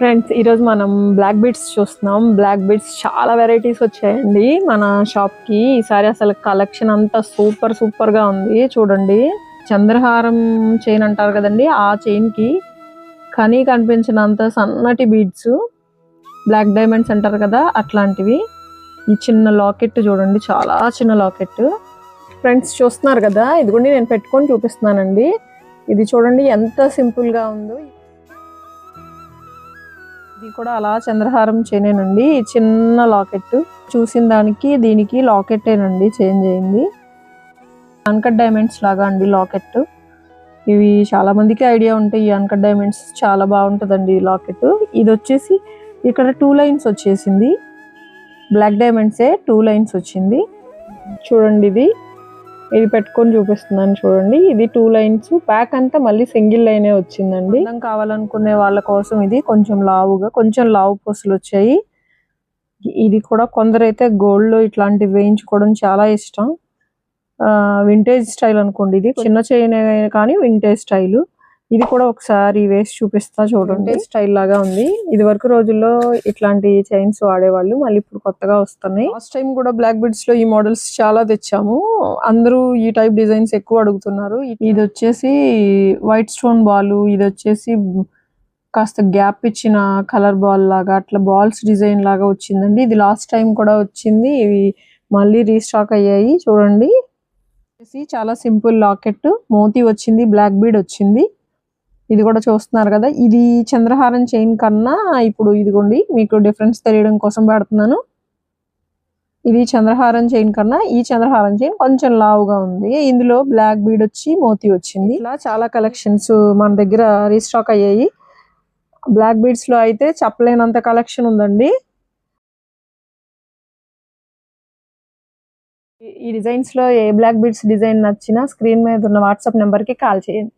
Friends, ఈరోజు మనం black beads చూస్తున్నాం. బ్లాక్ బీడ్స్ చాలా వెరైటీస్ వచ్చాయండి మన షాప్కి. ఈసారి అసలు కలెక్షన్ అంతా సూపర్ సూపర్గా ఉంది. చూడండి, చంద్రహారం చైన్ అంటారు కదండి, ఆ చైన్కి కనీ కనిపించినంత సన్నటి బీడ్స్, బ్లాక్ డైమండ్స్ అంటారు కదా, అట్లాంటివి. ఈ చిన్న లాకెట్ చూడండి, చాలా చిన్న లాకెట్. ఫ్రెండ్స్ చూస్తున్నారు కదా, ఇదిగోండి నేను పెట్టుకొని చూపిస్తున్నానండి. ఇది చూడండి ఎంత సింపుల్గా ఉందో. ఇది కూడా అలా చంద్రహారం చైనేనండి. చిన్న లాకెట్, చూసిన దానికి దీనికి లాకెట్టేనండి చేంజ్ అయింది. అన్కట్ డైమండ్స్ లాగా అండి లాకెట్. ఇవి చాలా మందికి ఐడియా ఉంటాయి. ఈ అన్కట్ డైమండ్స్ చాలా బాగుంటుందండి ఈ లాకెట్. ఇది వచ్చేసి ఇక్కడ 2 లైన్స్ వచ్చేసింది. బ్లాక్ డైమండ్సే 2 లైన్స్ వచ్చింది. చూడండి, ఇది పెట్టుకొని చూపిస్తున్నాను చూడండి. ఇది 2 లైన్స్, బ్యాక్ అంతా మళ్ళీ సింగిల్ లైనే వచ్చిందండి. అందం కావాలనుకునే వాళ్ళ కోసం ఇది కొంచెం లావుగా, కొంచెం లావు పూసలు వచ్చాయి. ఇది కూడా కొందరైతే గోల్డ్ లో ఇట్లాంటివి వేయించుకోవడం చాలా ఇష్టం. వింటేజ్ స్టైల్ అనుకోండి. ఇది చిన్న చైన్ కానీ వింటేజ్ స్టైల్. ఇది కూడా ఒకసారి వేసి చూపిస్తా చూడండి. స్టైల్ లాగా ఉంది. ఇది వరకు రోజుల్లో ఇట్లాంటి చైన్స్ వాడేవాళ్ళు, మళ్ళీ ఇప్పుడు కొత్తగా వస్తున్నాయి. లాస్ట్ టైం కూడా బ్లాక్ బీడ్స్ లో ఈ మోడల్స్ చాలా తెచ్చాము. అందరూ ఈ టైప్ డిజైన్స్ ఎక్కువ అడుగుతున్నారు. ఇది వచ్చేసి వైట్ స్టోన్ బాల్, ఇది వచ్చేసి కాస్త గ్యాప్ ఇచ్చిన కలర్ బాల్ లాగా, అట్లా బాల్స్ డిజైన్ లాగా వచ్చిందండి. ఇది లాస్ట్ టైం కూడా వచ్చింది. ఇవి మళ్ళీ రీస్టాక్ అయ్యాయి. చూడండి, చాలా సింపుల్ లాకెట్, మోతీ వచ్చింది, బ్లాక్ బీడ్ వచ్చింది. ఇది కూడా చూస్తున్నారు కదా. ఇది చంద్రహారం చైన్ కన్నా ఇప్పుడు ఇదిగోండి మీకు డిఫరెన్స్ తెలియడం కోసం పెడుతున్నాను. ఇది చంద్రహారం చైన్ కన్నా ఈ చంద్రహారం చైన్ కొంచెం లావుగా ఉంది. ఇందులో బ్లాక్ బీడ్ వచ్చి మోతీ వచ్చింది. ఇలా చాలా కలెక్షన్స్ మన దగ్గర రీస్టాక్ అయ్యాయి. బ్లాక్ బీడ్స్ లో అయితే చెప్పలేనంత కలెక్షన్ ఉందండి. ఈ డిజైన్స్ లో ఏ బ్లాక్ బీడ్స్ డిజైన్ నచ్చినా స్క్రీన్ మీద ఉన్న వాట్సాప్ నెంబర్ కి కాల్ చేయండి.